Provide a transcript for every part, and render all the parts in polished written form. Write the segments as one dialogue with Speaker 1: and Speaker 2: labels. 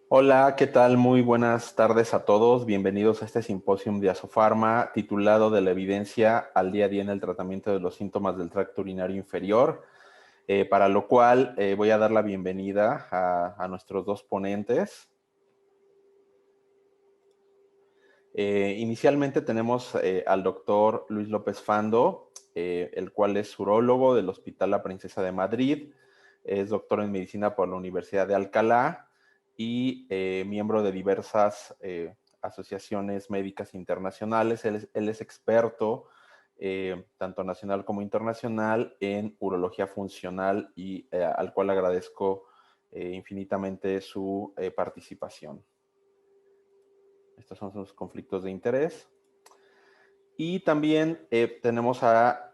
Speaker 1: Hola, ¿qué tal? Muy buenas tardes a todos. Bienvenidos a este simposium de Asofarma titulado De la evidencia al día a día en el tratamiento de los síntomas del tracto urinario inferior, para lo cual voy a dar la bienvenida a nuestros dos ponentes. Inicialmente tenemos al doctor Luis López Fando, el cual es urólogo del Hospital La Princesa de Madrid, es doctor en medicina por la Universidad de Alcalá y miembro de diversas asociaciones médicas internacionales. Él es experto, tanto nacional como internacional, en urología funcional y al cual agradezco infinitamente su participación. Estos son sus conflictos de interés. Y también tenemos a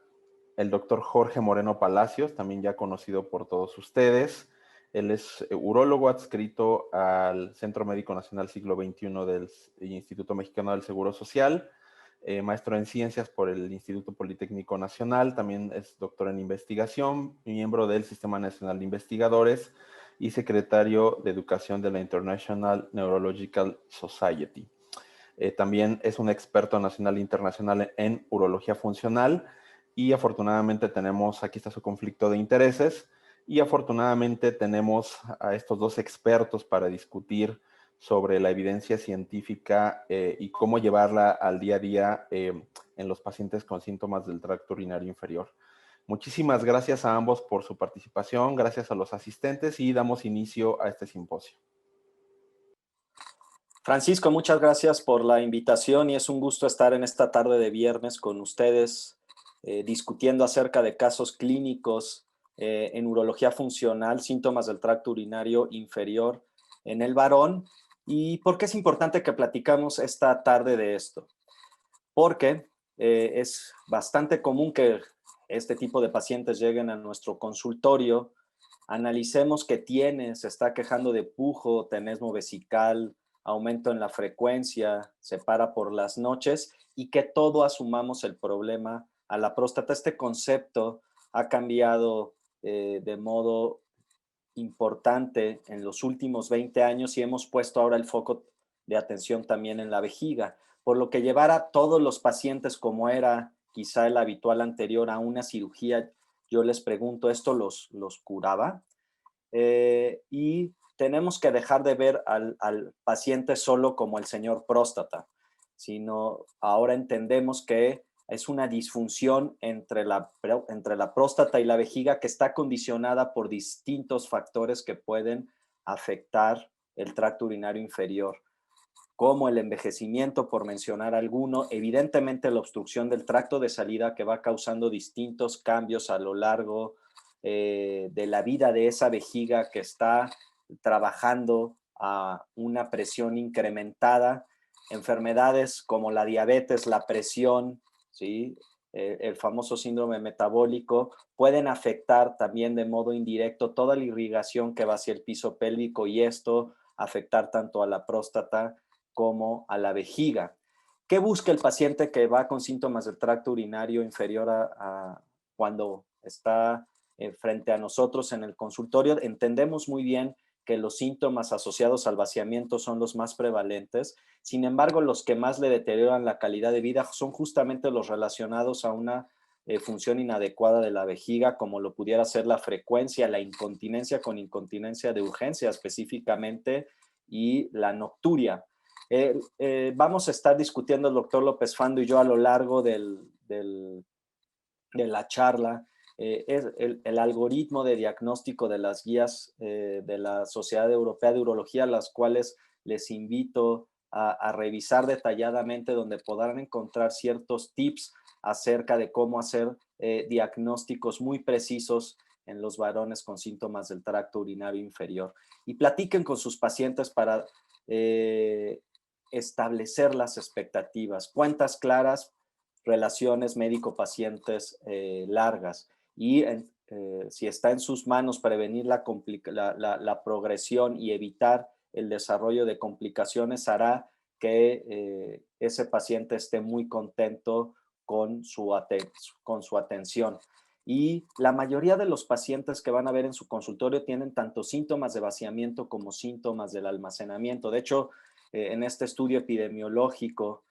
Speaker 1: el doctor Jorge Moreno Palacios, también ya conocido por todos ustedes. Él es urólogo adscrito al Centro Médico Nacional Siglo XXI del Instituto Mexicano del Seguro Social, maestro en ciencias por el Instituto Politécnico Nacional, también es doctor en investigación, miembro del Sistema Nacional de Investigadores y secretario de Educación de la International Neurological Society. También es un experto nacional e internacional en urología funcional y afortunadamente tenemos, aquí está su conflicto de intereses, y afortunadamente tenemos a estos dos expertos para discutir sobre la evidencia científica y cómo llevarla al día a día en los pacientes con síntomas del tracto urinario inferior. Muchísimas gracias a ambos por su participación, gracias a los asistentes y damos inicio a este simposio.
Speaker 2: Francisco, muchas gracias por la invitación y es un gusto estar en esta tarde de viernes con ustedes discutiendo acerca de casos clínicos en urología funcional, síntomas del tracto urinario inferior en el varón. ¿Y por qué es importante que platicamos esta tarde de esto? Porque es bastante común que este tipo de pacientes lleguen a nuestro consultorio, analicemos que se está quejando de pujo, tenesmo vesical, aumento en la frecuencia, se para por las noches y que todo asumamos el problema a la próstata. Este concepto ha cambiado de modo importante en los últimos 20 años y hemos puesto ahora el foco de atención también en la vejiga, por lo que llevar a todos los pacientes como era quizá el habitual anterior a una cirugía, yo les pregunto, ¿esto los curaba? Y tenemos que dejar de ver al paciente solo como el señor próstata, sino ahora entendemos que es una disfunción entre la próstata y la vejiga que está condicionada por distintos factores que pueden afectar el tracto urinario inferior, como el envejecimiento, por mencionar alguno, evidentemente la obstrucción del tracto de salida que va causando distintos cambios a lo largo de la vida de esa vejiga que está trabajando a una presión incrementada, enfermedades como la diabetes, la presión, ¿sí? El famoso síndrome metabólico, pueden afectar también de modo indirecto toda la irrigación que va hacia el piso pélvico y esto afectar tanto a la próstata como a la vejiga. ¿Qué busca el paciente que va con síntomas del tracto urinario inferior cuando está frente a nosotros en el consultorio? Entendemos muy bien que los síntomas asociados al vaciamiento son los más prevalentes. Sin embargo, los que más le deterioran la calidad de vida son justamente los relacionados a una función inadecuada de la vejiga, como lo pudiera ser la frecuencia, la incontinencia con incontinencia de urgencia específicamente y la nocturia. Vamos a estar discutiendo el doctor López Fando y yo a lo largo de la charla el algoritmo de diagnóstico de las guías de la Sociedad Europea de Urología, las cuales les invito a revisar detalladamente, donde podrán encontrar ciertos tips acerca de cómo hacer diagnósticos muy precisos en los varones con síntomas del tracto urinario inferior. Y platiquen con sus pacientes para establecer las expectativas, cuentas claras, relaciones médico-pacientes largas y si está en sus manos prevenir la progresión y evitar el desarrollo de complicaciones, hará que ese paciente esté muy contento con su atención. Y la mayoría de los pacientes que van a ver en su consultorio tienen tanto síntomas de vaciamiento como síntomas del almacenamiento. De hecho, en este estudio epidemiológico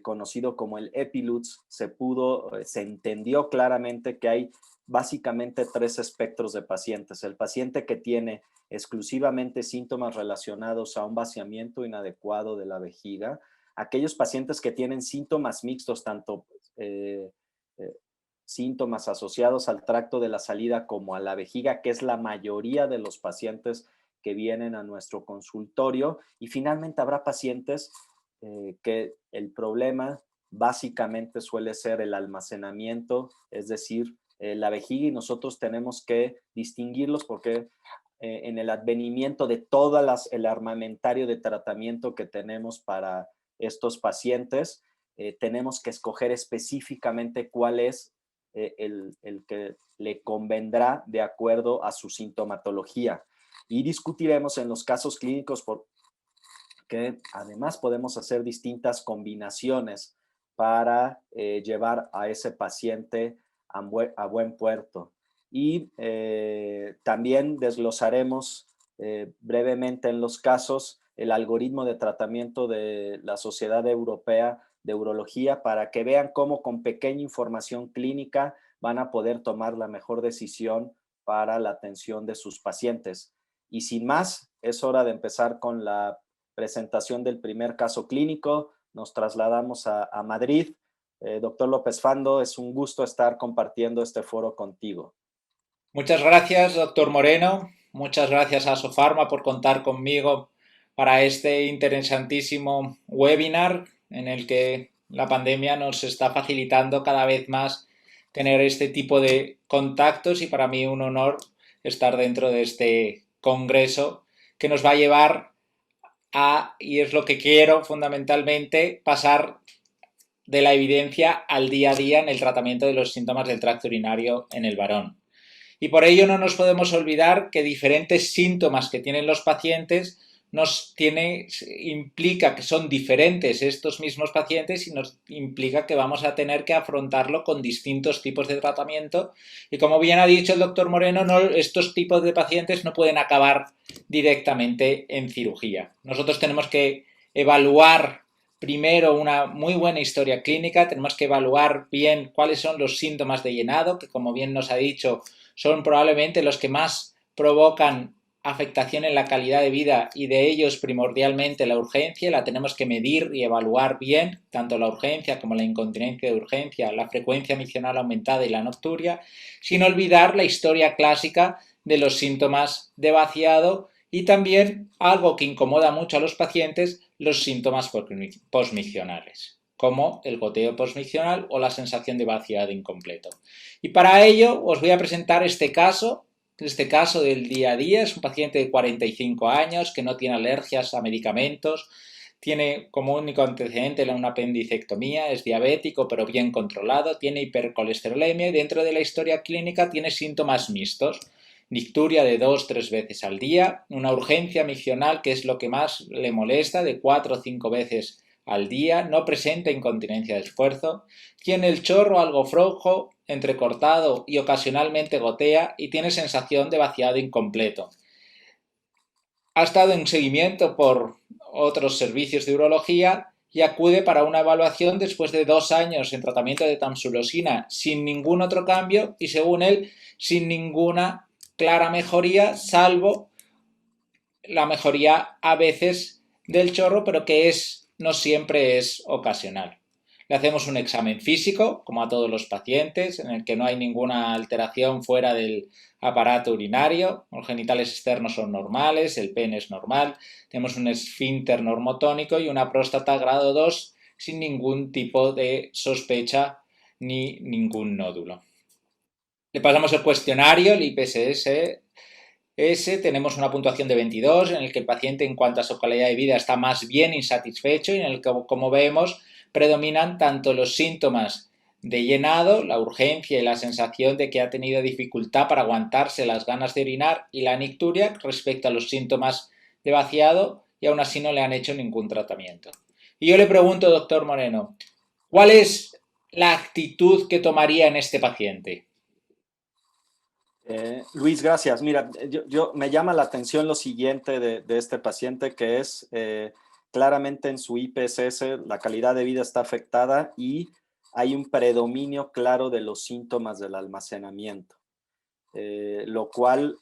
Speaker 2: conocido como el EPILUTS, se entendió claramente que hay básicamente tres espectros de pacientes. El paciente que tiene exclusivamente síntomas relacionados a un vaciamiento inadecuado de la vejiga, aquellos pacientes que tienen síntomas mixtos, tanto síntomas asociados al tracto de la salida como a la vejiga, que es la mayoría de los pacientes que vienen a nuestro consultorio. Y finalmente habrá pacientes que el problema básicamente suele ser el almacenamiento, es decir, la vejiga, y nosotros tenemos que distinguirlos porque en el advenimiento de todo el armamentario de tratamiento que tenemos para estos pacientes, tenemos que escoger específicamente cuál es el que le convendrá de acuerdo a su sintomatología. Y discutiremos en los casos clínicos porque además podemos hacer distintas combinaciones para llevar a ese paciente a buen puerto. Y también desglosaremos brevemente en los casos el algoritmo de tratamiento de la Sociedad Europea de Urología para que vean cómo con pequeña información clínica van a poder tomar la mejor decisión para la atención de sus pacientes. Y sin más, es hora de empezar con la presentación del primer caso clínico. Nos trasladamos a Madrid. Doctor López Fando, es un gusto estar compartiendo este foro contigo.
Speaker 3: Muchas gracias, doctor Moreno. Muchas gracias a Sofarma por contar conmigo para este interesantísimo webinar en el que la pandemia nos está facilitando cada vez más tener este tipo de contactos y para mí un honor estar dentro de este congreso que nos va a llevar a, y es lo que quiero fundamentalmente, pasar de la evidencia al día a día en el tratamiento de los síntomas del tracto urinario en el varón. Y por ello no nos podemos olvidar que diferentes síntomas que tienen los pacientes implica que son diferentes estos mismos pacientes y nos implica que vamos a tener que afrontarlo con distintos tipos de tratamiento. Y como bien ha dicho el doctor Moreno, estos tipos de pacientes no pueden acabar directamente en cirugía. Nosotros tenemos que evaluar primero una muy buena historia clínica, tenemos que evaluar bien cuáles son los síntomas de llenado, que como bien nos ha dicho, son probablemente los que más provocan afectación en la calidad de vida y de ellos primordialmente la urgencia, la tenemos que medir y evaluar bien, tanto la urgencia como la incontinencia de urgencia, la frecuencia miccional aumentada y la nocturia, sin olvidar la historia clásica de los síntomas de vaciado y también algo que incomoda mucho a los pacientes, los síntomas posmiccionales, como el goteo posmiccional o la sensación de vaciado incompleto. Y para ello os voy a presentar este caso del día a día. Es un paciente de 45 años que no tiene alergias a medicamentos, tiene como único antecedente una apendicectomía, es diabético pero bien controlado, tiene hipercolesterolemia y dentro de la historia clínica tiene síntomas mixtos. Nicturia de 2-3 veces al día, una urgencia miccional que es lo que más le molesta de 4 o 5 veces al día, no presenta incontinencia de esfuerzo, tiene el chorro algo flojo, entrecortado y ocasionalmente gotea y tiene sensación de vaciado incompleto. Ha estado en seguimiento por otros servicios de urología y acude para una evaluación después de 2 años en tratamiento de tamsulosina sin ningún otro cambio y según él sin ninguna clara mejoría, salvo la mejoría a veces del chorro, pero que no siempre es ocasional. Le hacemos un examen físico, como a todos los pacientes, en el que no hay ninguna alteración fuera del aparato urinario, los genitales externos son normales, el pene es normal, tenemos un esfínter normotónico y una próstata grado 2 sin ningún tipo de sospecha ni ningún nódulo. Le pasamos el cuestionario, el IPSS. Tenemos una puntuación de 22 en el que el paciente en cuanto a su calidad de vida está más bien insatisfecho y en el que, como vemos, predominan tanto los síntomas de llenado, la urgencia y la sensación de que ha tenido dificultad para aguantarse las ganas de orinar y la nicturia respecto a los síntomas de vaciado y aún así no le han hecho ningún tratamiento. Y yo le pregunto, doctor Moreno, ¿cuál es la actitud que tomaría en este paciente?
Speaker 2: Luis, gracias. Mira, me llama la atención lo siguiente de este paciente, que es claramente en su IPSS la calidad de vida está afectada y hay un predominio claro de los síntomas del almacenamiento, lo cual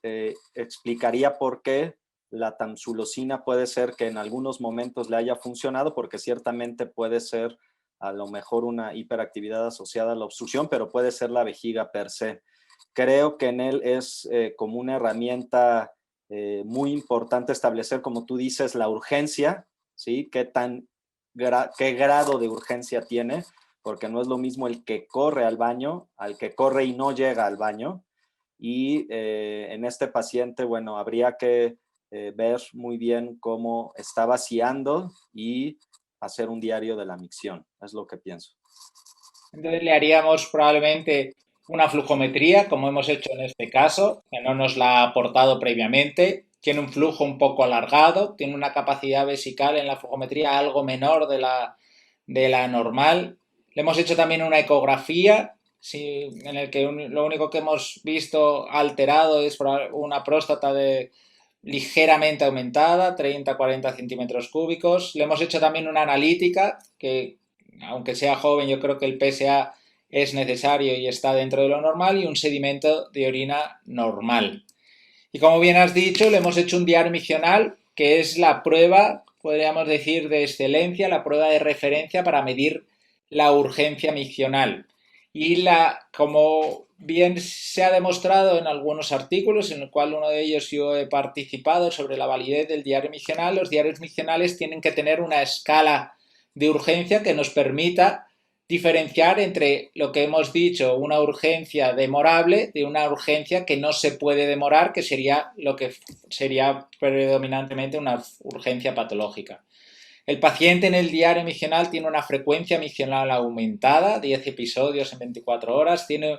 Speaker 2: explicaría por qué la tamsulosina puede ser que en algunos momentos le haya funcionado, porque ciertamente puede ser a lo mejor una hiperactividad asociada a la obstrucción, pero puede ser la vejiga per se. Creo que en él es como una herramienta muy importante establecer, como tú dices, la urgencia, ¿sí? ¿Qué grado de urgencia tiene? Porque no es lo mismo el que corre al baño al que corre y no llega al baño. Y en este paciente, bueno, habría que ver muy bien cómo está vaciando y hacer un diario de la micción, es lo que pienso.
Speaker 3: Entonces le haríamos probablemente una flujometría, como hemos hecho en este caso, que no nos la ha aportado previamente. Tiene un flujo un poco alargado, tiene una capacidad vesical en la flujometría algo menor de la normal. Le hemos hecho también una ecografía, en el que lo único que hemos visto alterado es una próstata ligeramente aumentada, 30-40 centímetros cúbicos. Le hemos hecho también una analítica que, aunque sea joven, yo creo que el PSA es necesario y está dentro de lo normal, y un sedimento de orina normal. Y como bien has dicho, le hemos hecho un diario miccional, que es la prueba, podríamos decir, de excelencia, la prueba de referencia para medir la urgencia miccional. Y como bien se ha demostrado en algunos artículos, en el cual uno de ellos yo he participado sobre la validez del diario miccional, los diarios miccionales tienen que tener una escala de urgencia que nos permita diferenciar entre lo que hemos dicho, una urgencia demorable, de una urgencia que no se puede demorar, que sería lo que sería predominantemente una urgencia patológica. El paciente en el diario miccional tiene una frecuencia miccional aumentada, 10 episodios en 24 horas, tiene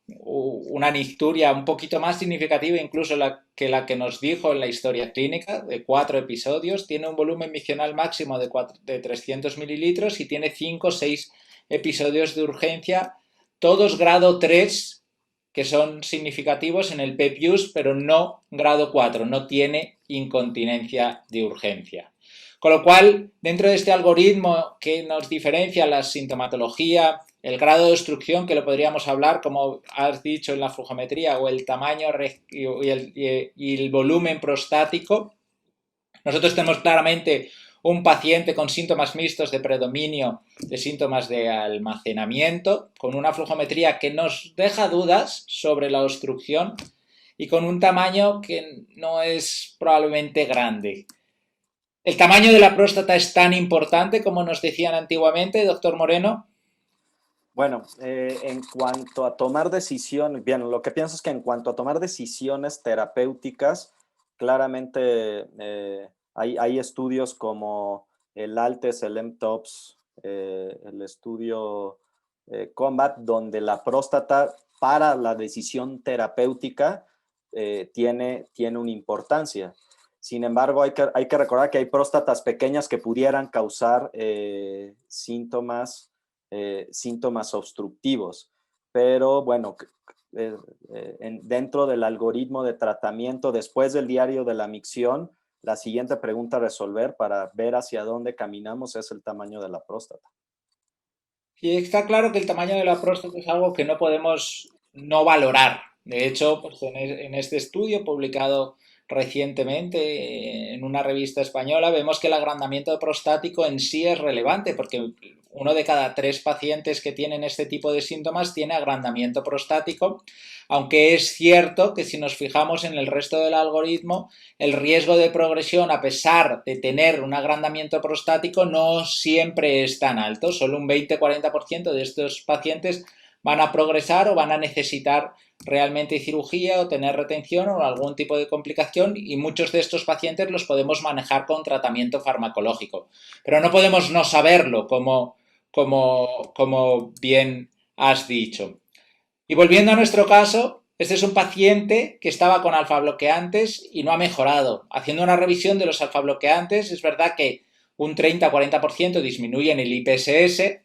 Speaker 3: una nicturia un poquito más significativa incluso que la que nos dijo en la historia clínica, de 4 episodios, tiene un volumen miccional máximo de 300 mililitros y tiene 5 o 6 episodios de urgencia, todos grado 3, que son significativos en el PEPIUS, pero no grado 4, no tiene incontinencia de urgencia. Con lo cual, dentro de este algoritmo que nos diferencia la sintomatología, el grado de obstrucción, que lo podríamos hablar, como has dicho, en la flujometría, o el tamaño y el volumen prostático, nosotros tenemos claramente un paciente con síntomas mixtos de predominio de síntomas de almacenamiento, con una flujometría que nos deja dudas sobre la obstrucción y con un tamaño que no es probablemente grande. ¿El tamaño de la próstata es tan importante como nos decían antiguamente, doctor Moreno?
Speaker 2: Bueno, en cuanto a tomar decisiones, bien, lo que pienso es que en cuanto a tomar decisiones terapéuticas, claramente hay estudios como el ALTES, el MTOPS, el estudio COMBAT, donde la próstata para la decisión terapéutica tiene una importancia. Sin embargo, hay que recordar que hay próstatas pequeñas que pudieran causar síntomas obstructivos. Pero bueno, dentro del algoritmo de tratamiento, después del diario de la micción, la siguiente pregunta a resolver para ver hacia dónde caminamos es el tamaño de la próstata.
Speaker 3: Y está claro que el tamaño de la próstata es algo que no podemos no valorar. De hecho, pues en este estudio publicado recientemente en una revista española, vemos que el agrandamiento prostático en sí es relevante, porque 1 de cada 3 pacientes que tienen este tipo de síntomas tiene agrandamiento prostático, aunque es cierto que si nos fijamos en el resto del algoritmo, el riesgo de progresión, a pesar de tener un agrandamiento prostático, no siempre es tan alto. Solo un 20-40% de estos pacientes van a progresar o van a necesitar realmente cirugía o tener retención o algún tipo de complicación, y muchos de estos pacientes los podemos manejar con tratamiento farmacológico. Pero no podemos no saberlo, como bien has dicho. Y volviendo a nuestro caso, este es un paciente que estaba con alfabloqueantes y no ha mejorado. Haciendo una revisión de los alfabloqueantes, es verdad que un 30-40% disminuyen el IPSS,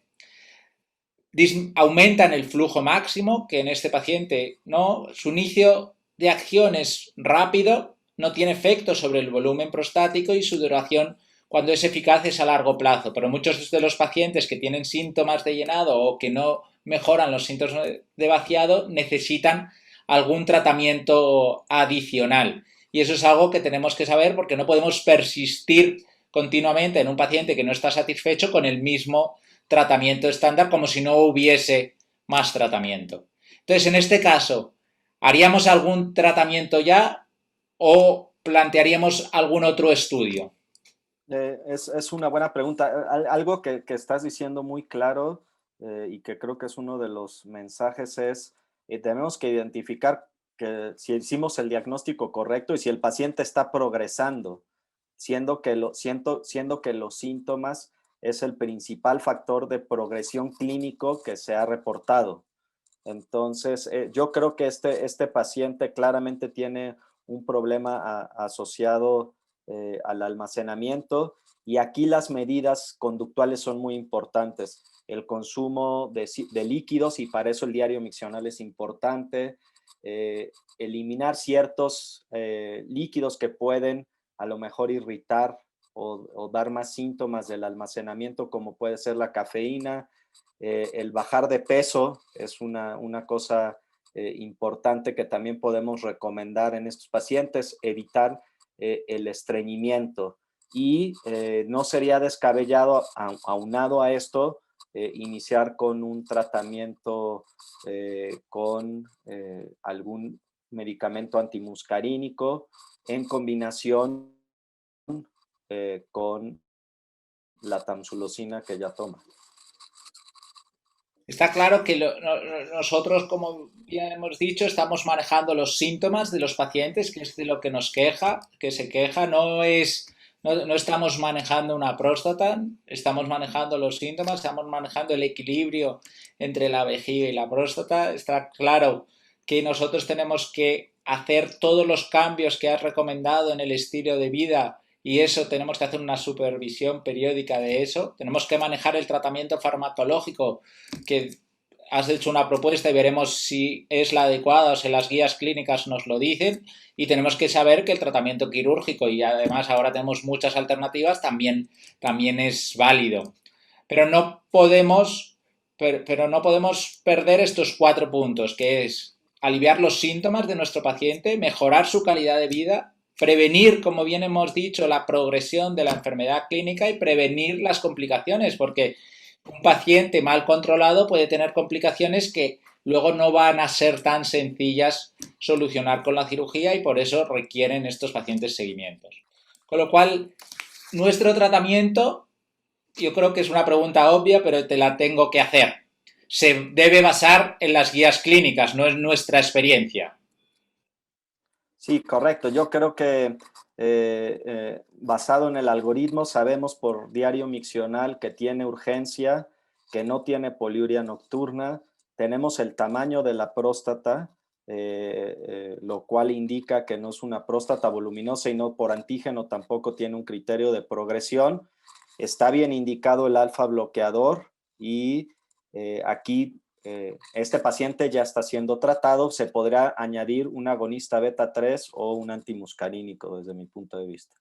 Speaker 3: aumentan el flujo máximo, que en este paciente no. Su inicio de acción es rápido, no tiene efecto sobre el volumen prostático y su duración, cuando es eficaz, es a largo plazo. Pero muchos de los pacientes que tienen síntomas de llenado o que no mejoran los síntomas de vaciado necesitan algún tratamiento adicional. Y eso es algo que tenemos que saber, porque no podemos persistir continuamente en un paciente que no está satisfecho con el mismo tratamiento estándar, como si no hubiese más tratamiento. Entonces, en este caso, ¿haríamos algún tratamiento ya o plantearíamos algún otro estudio?
Speaker 2: Es una buena pregunta. Algo que estás diciendo muy claro, y que creo que es uno de los mensajes es, tenemos que identificar que si hicimos el diagnóstico correcto y si el paciente está progresando, siendo que los síntomas es el principal factor de progresión clínico que se ha reportado. Entonces, yo creo que este paciente claramente tiene un problema asociado al almacenamiento, y aquí las medidas conductuales son muy importantes. El consumo de líquidos, y para eso el diario miccional es importante. Eliminar ciertos líquidos que pueden a lo mejor irritar o dar más síntomas del almacenamiento, como puede ser la cafeína. El bajar de peso es una cosa importante que también podemos recomendar en estos pacientes. Evitar el estreñimiento, y no sería descabellado, aunado a esto, iniciar con un tratamiento con algún medicamento antimuscarínico en combinación con la tamsulosina que ya toma.
Speaker 3: Está claro que nosotros, como ya hemos dicho, estamos manejando los síntomas de los pacientes, que es de lo que nos queja, que se queja. No estamos manejando una próstata, estamos manejando los síntomas, estamos manejando el equilibrio entre la vejiga y la próstata. Está claro que nosotros tenemos que hacer todos los cambios que has recomendado en el estilo de vida, y eso tenemos que hacer una supervisión periódica de eso. Tenemos que manejar el tratamiento farmacológico, que has hecho una propuesta y veremos si es la adecuada o si las guías clínicas nos lo dicen, y tenemos que saber que el tratamiento quirúrgico, y además ahora tenemos muchas alternativas, también es válido. Pero no podemos perder estos 4 puntos, que es aliviar los síntomas de nuestro paciente, mejorar su calidad de vida, prevenir, como bien hemos dicho, la progresión de la enfermedad clínica y prevenir las complicaciones, porque un paciente mal controlado puede tener complicaciones que luego no van a ser tan sencillas solucionar con la cirugía, y por eso requieren estos pacientes seguimientos. Con lo cual, nuestro tratamiento, yo creo que es una pregunta obvia, pero te la tengo que hacer. Se debe basar en las guías clínicas, no en nuestra experiencia.
Speaker 2: Sí, correcto. Yo creo que basado en el algoritmo, sabemos por diario miccional que tiene urgencia, que no tiene poliuria nocturna, tenemos el tamaño de la próstata, lo cual indica que no es una próstata voluminosa, y no por antígeno tampoco tiene un criterio de progresión. Está bien indicado el alfa bloqueador, y aquí este paciente ya está siendo tratado. Se podrá añadir un agonista beta 3 o un antimuscarínico desde mi punto de vista.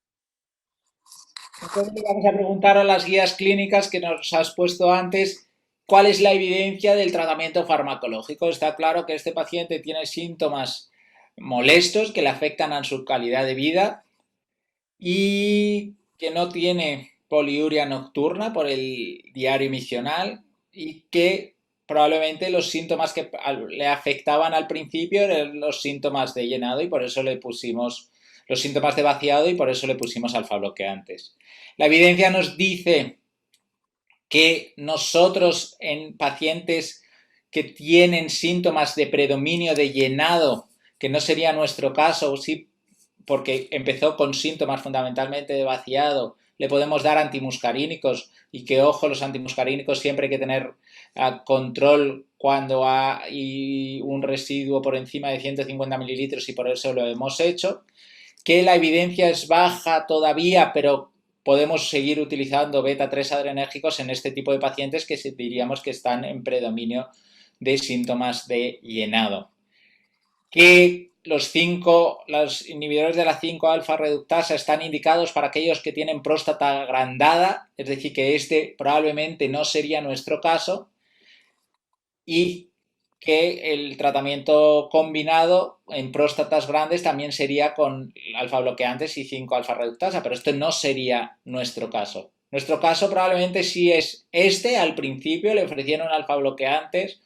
Speaker 3: Entonces le vamos a preguntar a las guías clínicas que nos has puesto antes, ¿cuál es la evidencia del tratamiento farmacológico? Está claro que este paciente tiene síntomas molestos que le afectan a su calidad de vida y que no tiene poliuria nocturna por el diario miccional, y que probablemente los síntomas que le afectaban al principio eran los síntomas de llenado, y por eso le pusimos los síntomas de vaciado, y por eso le pusimos alfa-bloqueantes. La evidencia nos dice que nosotros, en pacientes que tienen síntomas de predominio de llenado, que no sería nuestro caso, sí, porque empezó con síntomas fundamentalmente de vaciado, le podemos dar antimuscarínicos, y que, ojo, los antimuscarínicos siempre hay que tener control cuando hay un residuo por encima de 150 mililitros, y por eso lo hemos hecho. Que la evidencia es baja todavía, pero podemos seguir utilizando beta 3 adrenérgicos en este tipo de pacientes que diríamos que están en predominio de síntomas de llenado. ¿Qué los inhibidores de la 5-alfa reductasa están indicados para aquellos que tienen próstata agrandada, es decir, que este probablemente no sería nuestro caso, y que el tratamiento combinado en próstatas grandes también sería con alfa bloqueantes y 5-alfa reductasa, pero esto no sería nuestro caso. Nuestro caso probablemente sí es este. Al principio le ofrecieron alfa bloqueantes,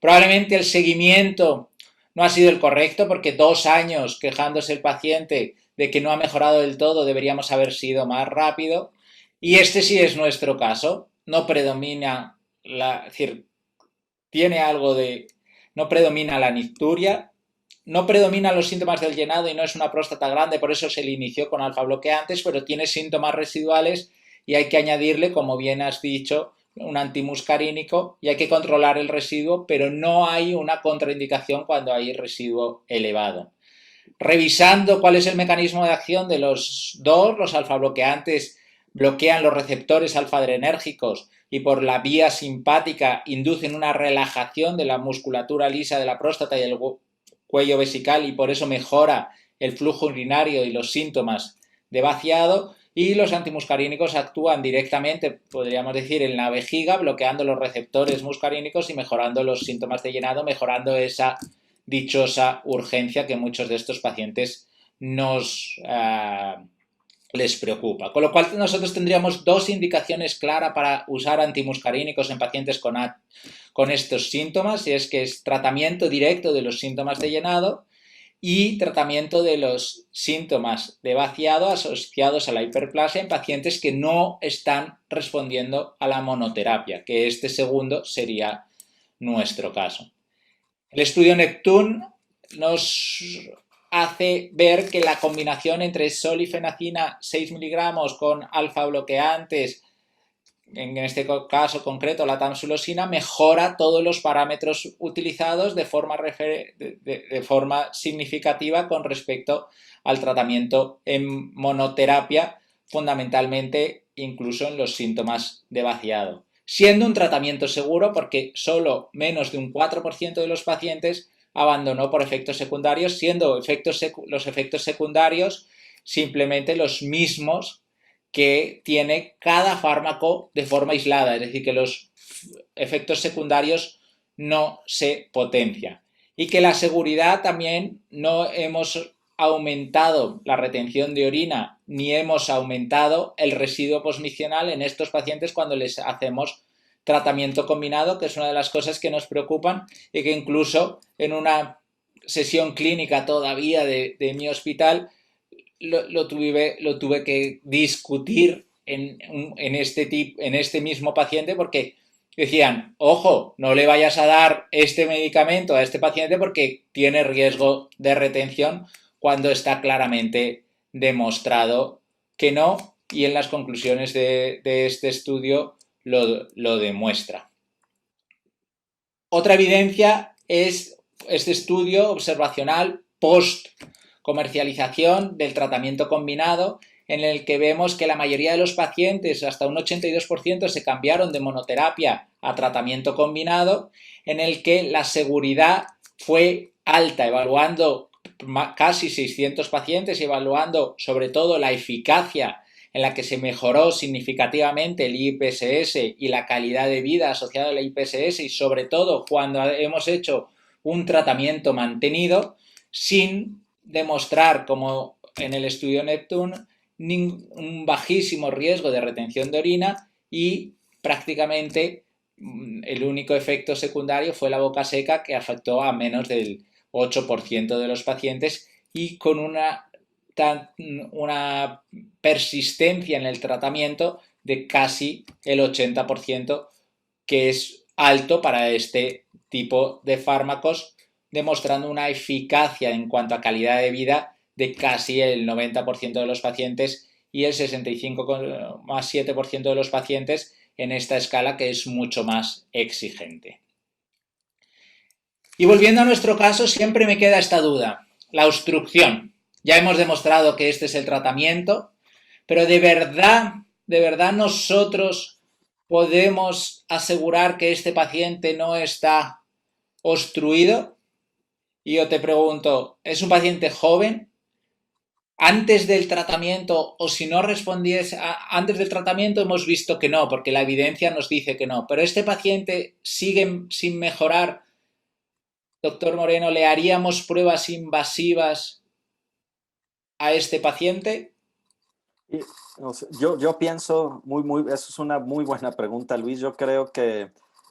Speaker 3: probablemente el seguimiento no ha sido el correcto, porque 2 años quejándose el paciente de que no ha mejorado del todo, deberíamos haber sido más rápido, y este sí es nuestro caso. No predomina es decir, tiene algo de, no predomina la nicturia, no predominan los síntomas del llenado y no es una próstata grande, por eso se le inició con alfa bloqueantes, pero tiene síntomas residuales y hay que añadirle, como bien has dicho, un antimuscarínico, y hay que controlar el residuo, pero no hay una contraindicación cuando hay residuo elevado. Revisando cuál es el mecanismo de acción de los alfa bloqueantes bloquean los receptores alfa-adrenérgicos y por la vía simpática inducen una relajación de la musculatura lisa de la próstata y del cuello vesical, y por eso mejora el flujo urinario y los síntomas de vaciado. Y los antimuscarínicos actúan directamente, podríamos decir, en la vejiga, bloqueando los receptores muscarínicos y mejorando los síntomas de llenado, mejorando esa dichosa urgencia que muchos de estos pacientes les preocupa. Con lo cual nosotros tendríamos 2 indicaciones claras para usar antimuscarínicos en pacientes con estos síntomas, y es que es tratamiento directo de los síntomas de llenado y tratamiento de los síntomas de vaciado asociados a la hiperplasia en pacientes que no están respondiendo a la monoterapia, que este segundo sería nuestro caso. El estudio Neptune nos hace ver que la combinación entre solifenacina 6 miligramos con alfa bloqueantes, en este caso concreto la tamsulosina, mejora todos los parámetros utilizados de forma significativa con respecto al tratamiento en monoterapia, fundamentalmente incluso en los síntomas de vaciado, siendo un tratamiento seguro porque solo menos de un 4% de los pacientes abandonó por efectos secundarios, siendo los efectos secundarios simplemente los mismos que tiene cada fármaco de forma aislada, es decir, que los efectos secundarios no se potencian. Y que la seguridad también, no hemos aumentado la retención de orina ni hemos aumentado el residuo posmiccional en estos pacientes cuando les hacemos tratamiento combinado, que es una de las cosas que nos preocupan y que incluso en una sesión clínica todavía de mi hospital lo tuve que discutir en este mismo paciente, porque decían, ojo, no le vayas a dar este medicamento a este paciente porque tiene riesgo de retención, cuando está claramente demostrado que no, y en las conclusiones de este estudio lo demuestra. Otra evidencia es este estudio observacional post comercialización del tratamiento combinado, en el que vemos que la mayoría de los pacientes, hasta un 82%, se cambiaron de monoterapia a tratamiento combinado, en el que la seguridad fue alta, evaluando casi 600 pacientes y evaluando sobre todo la eficacia en la que se mejoró significativamente el IPSS y la calidad de vida asociada al IPSS, y sobre todo cuando hemos hecho un tratamiento mantenido, sin demostrar, como en el estudio Neptune, un bajísimo riesgo de retención de orina, y prácticamente el único efecto secundario fue la boca seca, que afectó a menos del 8% de los pacientes, y con una persistencia en el tratamiento de casi el 80%, que es alto para este tipo de fármacos, demostrando una eficacia en cuanto a calidad de vida de casi el 90% de los pacientes y el 65,7% de los pacientes en esta escala, que es mucho más exigente. Y volviendo a nuestro caso, siempre me queda esta duda: la obstrucción. Ya hemos demostrado que este es el tratamiento, pero ¿de verdad nosotros podemos asegurar que este paciente no está obstruido? y yo te pregunto, ¿es un paciente joven? Antes del tratamiento, o si no respondiese antes del tratamiento, hemos visto que no, porque la evidencia nos dice que no. Pero este paciente sigue sin mejorar. Doctor Moreno, ¿le haríamos pruebas invasivas a este paciente?
Speaker 2: Y, o sea, yo pienso, eso es una muy buena pregunta, Luis. Yo creo que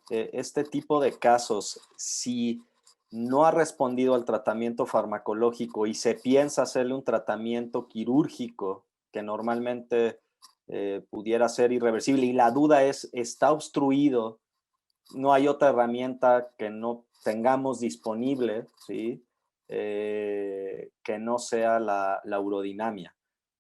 Speaker 2: este tipo de casos, si no ha respondido al tratamiento farmacológico y se piensa hacerle un tratamiento quirúrgico que normalmente pudiera ser irreversible y la duda es, ¿está obstruido? No hay otra herramienta que no tengamos disponible, ¿sí? Que no sea la urodinamia,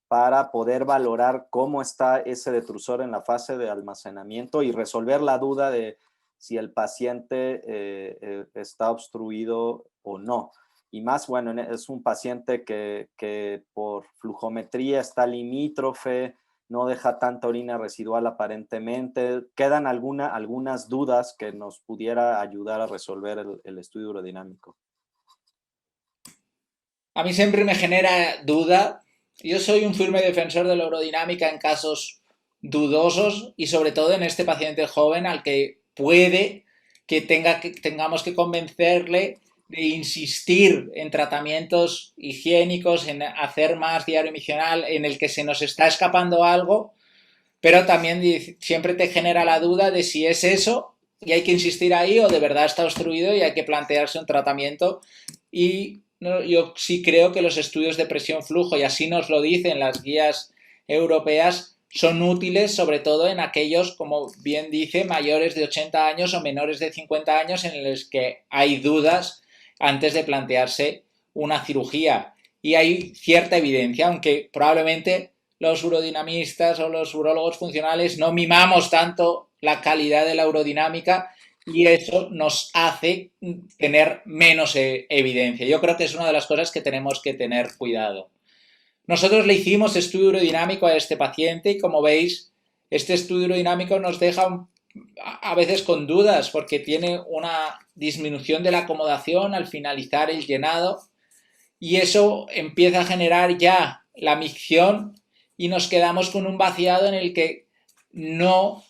Speaker 2: para poder valorar cómo está ese detrusor en la fase de almacenamiento y resolver la duda de si el paciente está obstruido o no. Y más, bueno, es un paciente que por flujometría está limítrofe, no deja tanta orina residual aparentemente. Quedan algunas dudas que nos pudiera ayudar a resolver el estudio urodinámico.
Speaker 3: A mí siempre me genera duda. Yo soy un firme defensor de la urodinamica en casos dudosos y sobre todo en este paciente joven al que puede que tengamos que convencerle de insistir en tratamientos higiénicos, en hacer más diario misional, en el que se nos está escapando algo, pero también siempre te genera la duda de si es eso y hay que insistir ahí o de verdad está obstruido y hay que plantearse un tratamiento. Y no, yo sí creo que los estudios de presión flujo, y así nos lo dicen las guías europeas, son útiles sobre todo en aquellos, como bien dice, mayores de 80 años o menores de 50 años en los que hay dudas antes de plantearse una cirugía. Y hay cierta evidencia, aunque probablemente los urodinamistas o los urólogos funcionales no mimamos tanto la calidad de la urodinamica y eso nos hace tener menos evidencia. Yo creo que es una de las cosas que tenemos que tener cuidado. Nosotros le hicimos estudio urodinámico a este paciente y como veis, este estudio urodinámico nos deja a veces con dudas porque tiene una disminución de la acomodación al finalizar el llenado y eso empieza a generar ya la micción y nos quedamos con un vaciado en el que no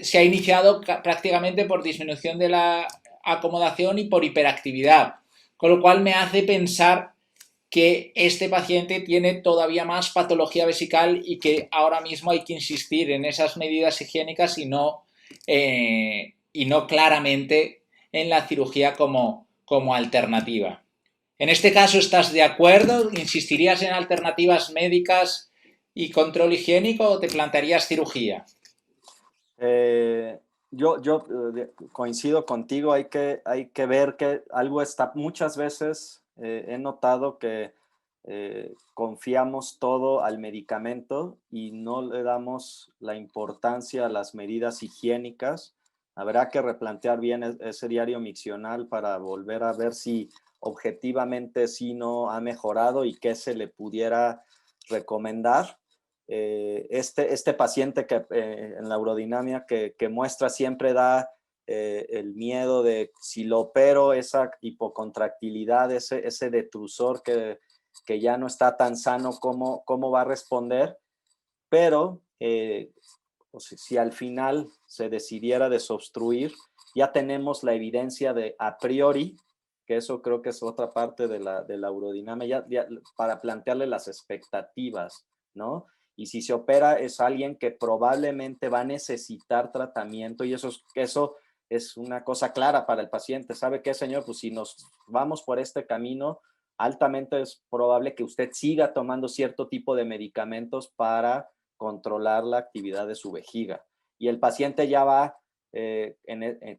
Speaker 3: se ha iniciado prácticamente por disminución de la acomodación y por hiperactividad, con lo cual me hace pensar que este paciente tiene todavía más patología vesical y que ahora mismo hay que insistir en esas medidas higiénicas y no claramente en la cirugía como alternativa. En este caso, ¿estás de acuerdo? ¿Insistirías en alternativas médicas y control higiénico o te plantearías cirugía?
Speaker 2: Yo coincido contigo, hay que ver que algo está, muchas veces he notado que confiamos todo al medicamento y no le damos la importancia a las medidas higiénicas. Habrá que replantear bien ese diario miccional para volver a ver si objetivamente sí no ha mejorado y qué se le pudiera recomendar. Este paciente que en la urodinamia que muestra siempre da el miedo de si lo opero, esa hipocontractilidad, ese detrusor que ya no está tan sano, cómo va a responder. Pero si al final se decidiera desobstruir, ya tenemos la evidencia de a priori, que eso creo que es otra parte de la urodinamia, ya para plantearle las expectativas, ¿no? Y si se opera es alguien que probablemente va a necesitar tratamiento y eso es una cosa clara para el paciente. ¿Sabe qué, señor? Pues si nos vamos por este camino, altamente es probable que usted siga tomando cierto tipo de medicamentos para controlar la actividad de su vejiga. Y el paciente ya va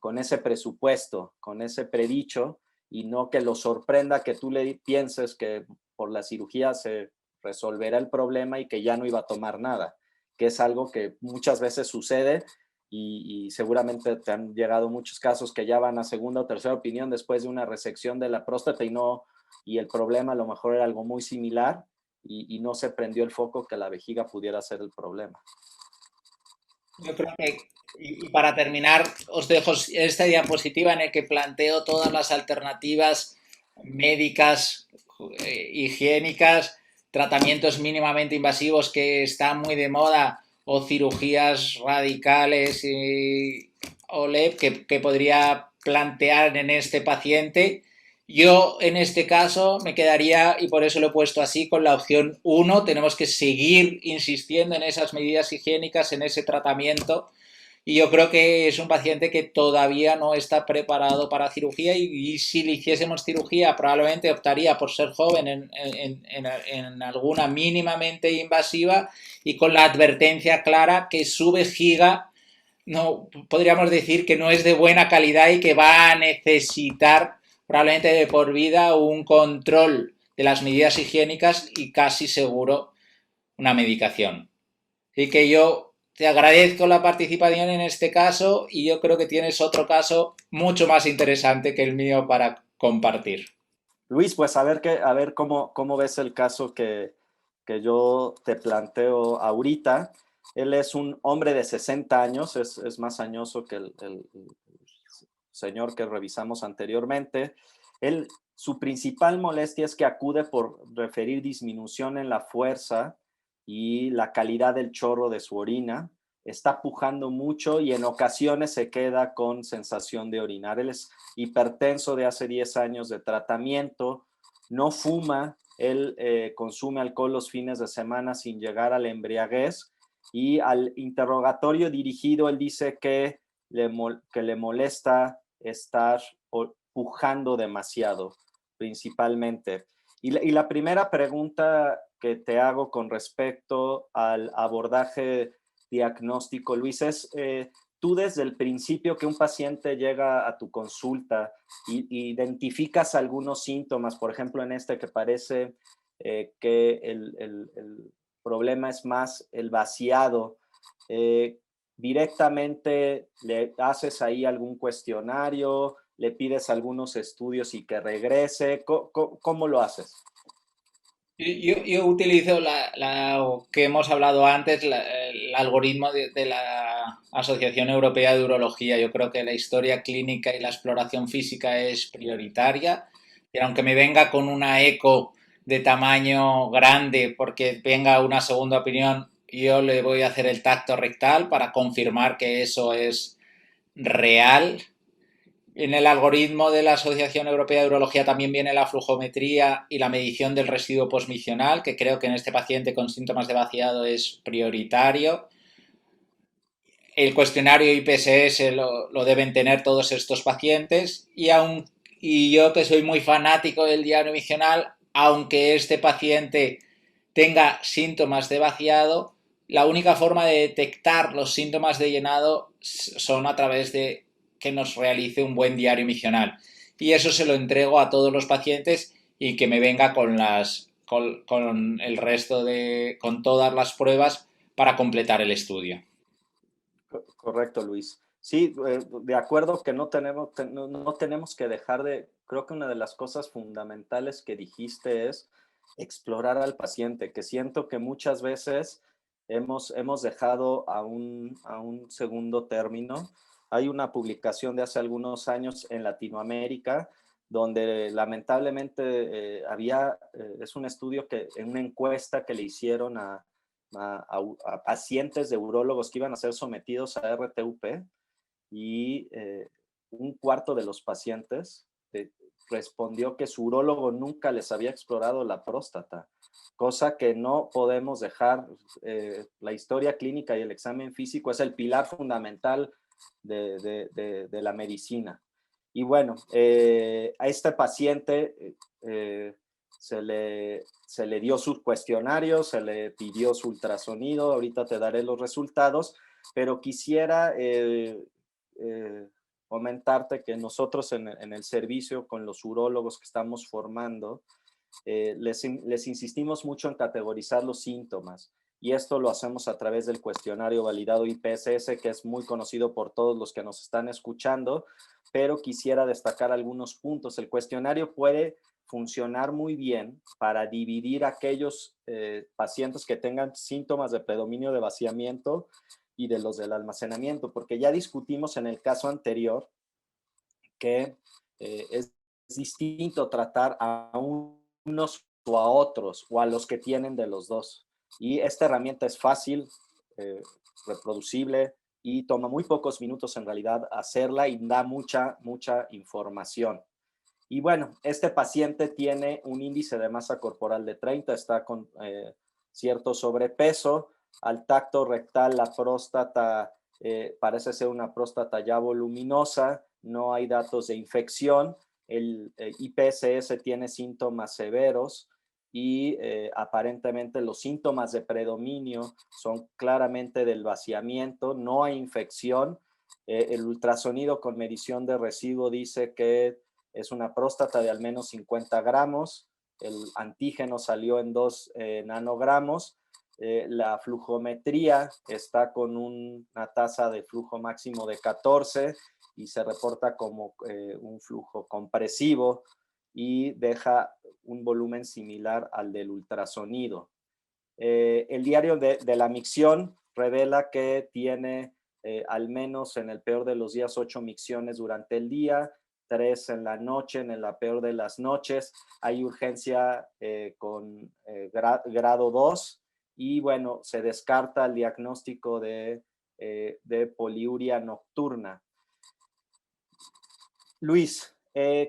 Speaker 2: con ese presupuesto, con ese predicho, y no que lo sorprenda que tú le pienses que por la cirugía se resolverá el problema y que ya no iba a tomar nada, que es algo que muchas veces sucede y seguramente te han llegado muchos casos que ya van a segunda o tercera opinión después de una resección de la próstata y el problema a lo mejor era algo muy similar y no se prendió el foco que la vejiga pudiera ser el problema.
Speaker 3: Yo creo que, y para terminar, os dejo esta diapositiva en la que planteo todas las alternativas médicas, higiénicas, tratamientos mínimamente invasivos que están muy de moda o cirugías radicales o LEP que podría plantear en este paciente. Yo en este caso me quedaría, y por eso lo he puesto así, con la opción 1. Tenemos que seguir insistiendo en esas medidas higiénicas, en ese tratamiento, y yo creo que es un paciente que todavía no está preparado para cirugía y si le hiciésemos cirugía probablemente optaría por ser joven en alguna mínimamente invasiva y con la advertencia clara que su vejiga no podríamos decir que no es de buena calidad y que va a necesitar probablemente de por vida un control de las medidas higiénicas y casi seguro una medicación. Así que yo te agradezco la participación en este caso y yo creo que tienes otro caso mucho más interesante que el mío para compartir.
Speaker 2: Luis, pues a ver cómo ves el caso que yo te planteo ahorita. Él es un hombre de 60 años, es más añoso que el señor que revisamos anteriormente. Su principal molestia es que acude por referir disminución en la fuerza y la calidad del chorro de su orina. Está pujando mucho y en ocasiones se queda con sensación de orinar. Él es hipertenso de hace 10 años de tratamiento, no fuma, él consume alcohol los fines de semana sin llegar a la embriaguez y al interrogatorio dirigido él dice que le molesta estar pujando demasiado, principalmente. Y la primera pregunta que te hago con respecto al abordaje diagnóstico, Luis, es tú desde el principio que un paciente llega a tu consulta y identificas algunos síntomas, por ejemplo, en este que parece que el problema es más el vaciado, directamente le haces ahí algún cuestionario, le pides algunos estudios y que regrese, ¿cómo lo haces?
Speaker 3: Yo utilizo lo que hemos hablado antes, el algoritmo de la Asociación Europea de Urología. Yo creo que la historia clínica y la exploración física es prioritaria. Y aunque me venga con una eco de tamaño grande porque venga una segunda opinión, yo le voy a hacer el tacto rectal para confirmar que eso es real. En el algoritmo de la Asociación Europea de Urología también viene la flujometría y la medición del residuo posmisional, que creo que en este paciente con síntomas de vaciado es prioritario. El cuestionario IPSS lo deben tener todos estos pacientes y yo que soy muy fanático del diario misional, aunque este paciente tenga síntomas de vaciado, la única forma de detectar los síntomas de llenado son a través de que nos realice un buen diario misional. Y eso se lo entrego a todos los pacientes y que me venga con el resto con todas las pruebas para completar el estudio.
Speaker 2: Correcto, Luis. Sí, de acuerdo que no tenemos que dejar creo que una de las cosas fundamentales que dijiste es explorar al paciente, que siento que muchas veces hemos dejado a un segundo término. Hay una publicación de hace algunos años en Latinoamérica donde lamentablemente es un estudio en una encuesta que le hicieron a pacientes de urólogos que iban a ser sometidos a RTUP y un cuarto de los pacientes respondió que su urólogo nunca les había explorado la próstata, cosa que no podemos dejar. La historia clínica y el examen físico es el pilar fundamental de la medicina. Y bueno, a este paciente se le dio su cuestionario, se le pidió su ultrasonido, ahorita te daré los resultados, pero quisiera comentarte que nosotros en el servicio con los urólogos que estamos formando, les insistimos mucho en categorizar los síntomas y esto lo hacemos a través del cuestionario validado IPSS, que es muy conocido por todos los que nos están escuchando, pero quisiera destacar algunos puntos. El cuestionario puede funcionar muy bien para dividir aquellos pacientes que tengan síntomas de predominio de vaciamiento y de los del almacenamiento, porque ya discutimos en el caso anterior que es distinto tratar a unos o a otros, o a los que tienen de los dos. Y esta herramienta es fácil, reproducible, y toma muy pocos minutos en realidad hacerla y da mucha información. Y bueno, este paciente tiene un índice de masa corporal de 30, está con cierto sobrepeso. Al tacto rectal, la próstata parece ser una próstata ya voluminosa, no hay datos de infección. El IPSS tiene síntomas severos y aparentemente los síntomas de predominio son claramente del vaciamiento, no hay infección. El ultrasonido con medición de residuo dice que es una próstata de al menos 50 gramos, el antígeno salió en 2 nanogramos, la flujometría está con una tasa de flujo máximo de 14 y se reporta como un flujo compresivo y deja un volumen similar al del ultrasonido. El diario de la micción revela que tiene al menos en el peor de los días 8 micciones durante el día, 3 en la noche, en la peor de las noches. Hay urgencia con grado 2 y bueno, se descarta el diagnóstico de poliuria nocturna. Luis,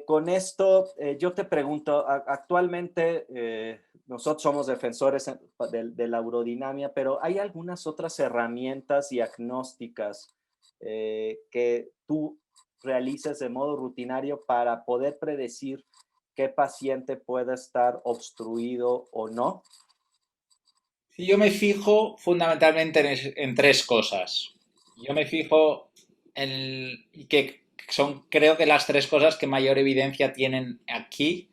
Speaker 2: con esto yo te pregunto, actualmente nosotros somos defensores de la urodinamia, pero ¿hay algunas otras herramientas diagnósticas que tú realices de modo rutinario para poder predecir qué paciente puede estar obstruido o no?
Speaker 3: Yo me fijo fundamentalmente en tres cosas. Yo me fijo en que son, creo que las tres cosas que mayor evidencia tienen aquí,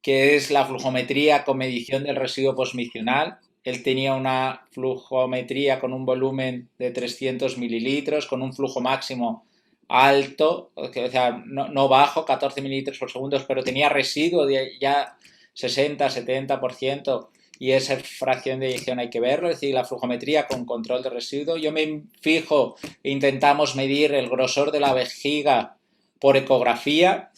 Speaker 3: que es la flujometría con medición del residuo posmiccional. Él tenía una flujometría con un volumen de 300 mililitros, con un flujo máximo alto, o sea, no bajo, 14 mililitros por segundo, pero tenía residuo de ya 60-70%, y esa fracción de eyección hay que verlo, es decir, la flujometría con control de residuo. Yo me fijo e intentamos medir el grosor de la vejiga por ecografía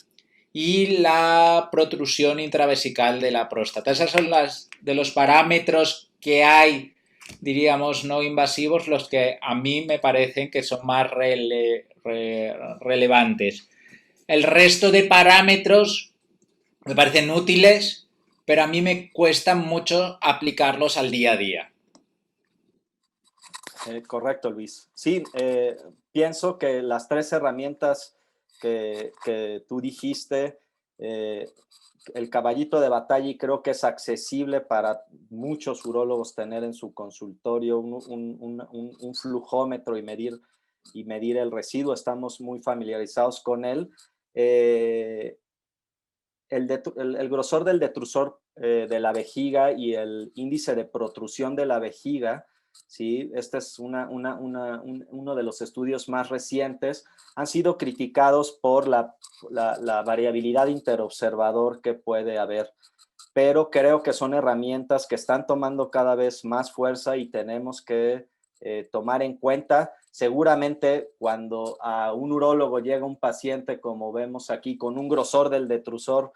Speaker 3: y la protrusión intravesical de la próstata. Esas son las de los parámetros que hay, diríamos, no invasivos, los que a mí me parecen que son más relevantes. El resto de parámetros me parecen útiles, pero a mí me cuesta mucho aplicarlos al día a día.
Speaker 2: Correcto, Luis. Sí, pienso que las tres herramientas que tú dijiste, el caballito de batalla, y creo que es accesible para muchos urólogos tener en su consultorio un flujómetro y medir el residuo. Estamos muy familiarizados con él. El grosor del detrusor de la vejiga y el índice de protrusión de la vejiga, ¿sí? Este es uno de los estudios más recientes. Han sido criticados por la variabilidad interobservador que puede haber, pero creo que son herramientas que están tomando cada vez más fuerza y tenemos que tomar en cuenta. Seguramente cuando a un urólogo llega un paciente, como vemos aquí, con un grosor del detrusor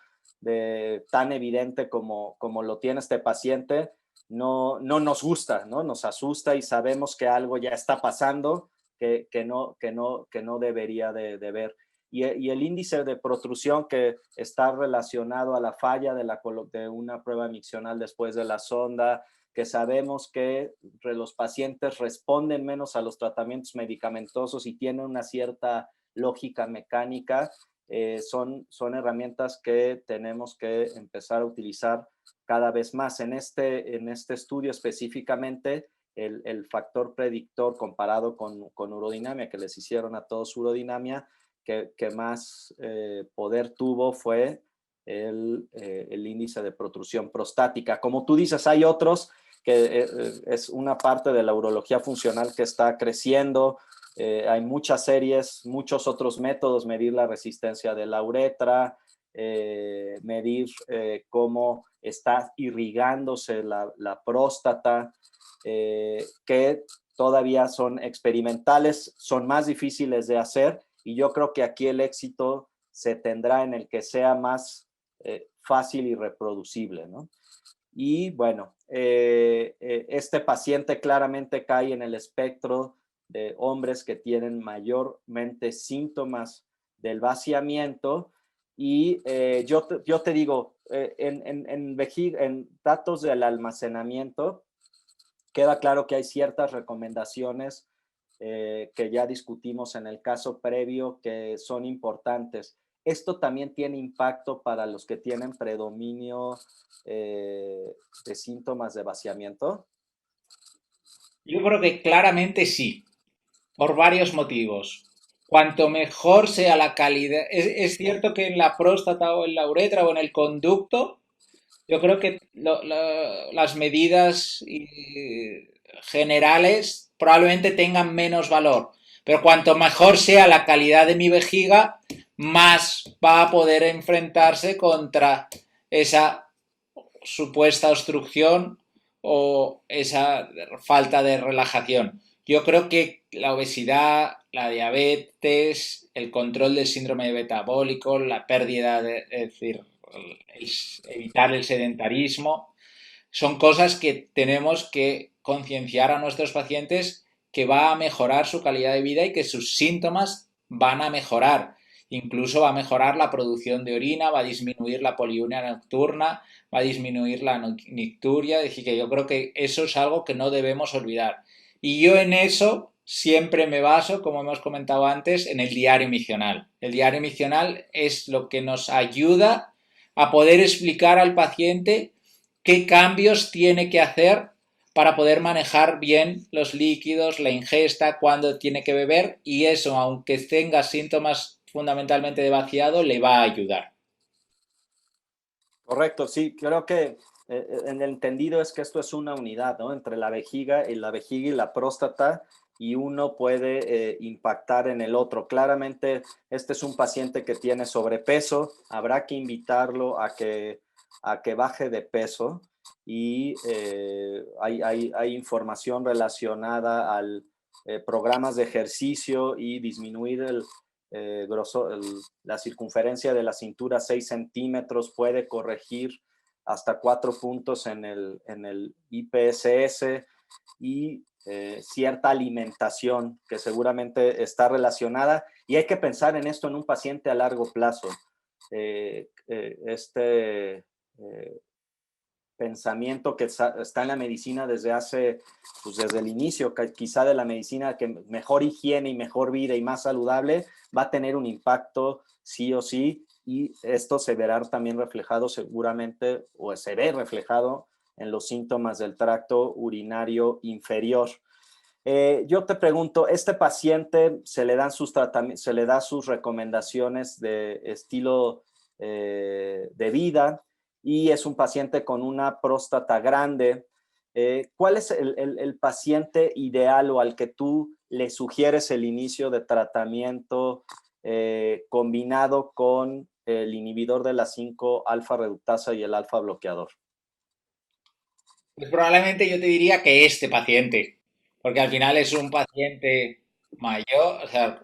Speaker 2: tan evidente como lo tiene este paciente, no nos gusta, ¿no? Nos asusta y sabemos que algo ya está pasando que no debería de ver. Y el índice de protrusión, que está relacionado a la falla de una prueba miccional después de la sonda, que sabemos que los pacientes responden menos a los tratamientos medicamentosos y tienen una cierta lógica mecánica, son herramientas que tenemos que empezar a utilizar cada vez más. En este estudio específicamente, el factor predictor comparado con urodinamia, que les hicieron a todos urodinamia, que más poder tuvo fue el índice de protrusión prostática. Como tú dices, hay otros que es una parte de la urología funcional que está creciendo. Hay muchas series, muchos otros métodos: medir la resistencia de la uretra, medir cómo está irrigándose la próstata, que todavía son experimentales, son más difíciles de hacer, y yo creo que aquí el éxito se tendrá en el que sea más fácil y reproducible, ¿no? Y bueno, este paciente claramente cae en el espectro de hombres que tienen mayormente síntomas del vaciamiento. Y yo te digo, en datos del almacenamiento, queda claro que hay ciertas recomendaciones que ya discutimos en el caso previo que son importantes. Esto también tiene impacto para los que tienen predominio de síntomas de vaciamiento.
Speaker 3: Yo creo que claramente sí, por varios motivos. Cuanto mejor sea la calidad, es cierto que en la próstata o en la uretra o en el conducto, yo creo que las medidas generales probablemente tengan menos valor, pero cuanto mejor sea la calidad de mi vejiga, más va a poder enfrentarse contra esa supuesta obstrucción o esa falta de relajación. Yo creo que la obesidad, la diabetes, el control del síndrome metabólico, la pérdida es decir, evitar el sedentarismo, son cosas que tenemos que concienciar a nuestros pacientes que va a mejorar su calidad de vida y que sus síntomas van a mejorar. Incluso va a mejorar la producción de orina, va a disminuir la poliuria nocturna, va a disminuir la nicturia. Es decir, que yo creo que eso es algo que no debemos olvidar. Y yo en eso siempre me baso, como hemos comentado antes, en el diario misional. El diario misional es lo que nos ayuda a poder explicar al paciente qué cambios tiene que hacer para poder manejar bien los líquidos, la ingesta, cuándo tiene que beber, y eso, aunque tenga síntomas fundamentalmente de vaciado, le va a ayudar.
Speaker 2: Correcto, sí, creo que el entendido es que esto es una unidad, ¿no? Entre la vejiga y la próstata, y uno puede impactar en el otro. Claramente, este es un paciente que tiene sobrepeso, habrá que invitarlo a que baje de peso, y hay información relacionada al programas de ejercicio y disminuir la circunferencia de la cintura 6 centímetros, puede corregir hasta 4 puntos en el IPSS, y cierta alimentación que seguramente está relacionada, y hay que pensar en esto en un paciente a largo plazo. Pensamiento que está en la medicina desde el inicio, quizá de la medicina, que mejor higiene y mejor vida y más saludable va a tener un impacto sí o sí, y esto se verá también reflejado seguramente, o se ve reflejado en los síntomas del tracto urinario inferior. Yo te pregunto, ¿este paciente se le dan se le da sus recomendaciones de estilo de vida, y es un paciente con una próstata grande? ¿Cuál es el paciente ideal o al que tú le sugieres el inicio de tratamiento combinado con el inhibidor de la 5-alfa reductasa y el alfa bloqueador?
Speaker 3: Pues probablemente yo te diría que este paciente, porque al final es un paciente mayor, o sea,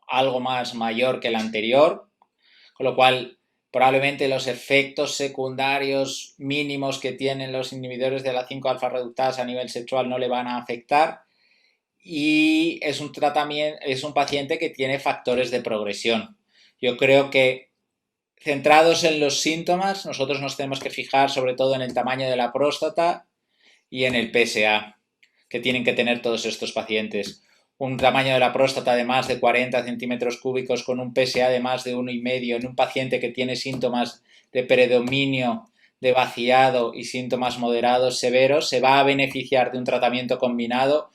Speaker 3: algo más mayor que el anterior, con lo cual probablemente los efectos secundarios mínimos que tienen los inhibidores de la 5-alfa reductasa a nivel sexual no le van a afectar, y es un tratamiento, es un paciente que tiene factores de progresión. Yo creo que centrados en los síntomas, nosotros nos tenemos que fijar sobre todo en el tamaño de la próstata y en el PSA que tienen que tener todos estos pacientes. Un tamaño de la próstata de más de 40 centímetros cúbicos con un PSA de más de 1,5 en un paciente que tiene síntomas de predominio, de vaciado y síntomas moderados severos, se va a beneficiar de un tratamiento combinado,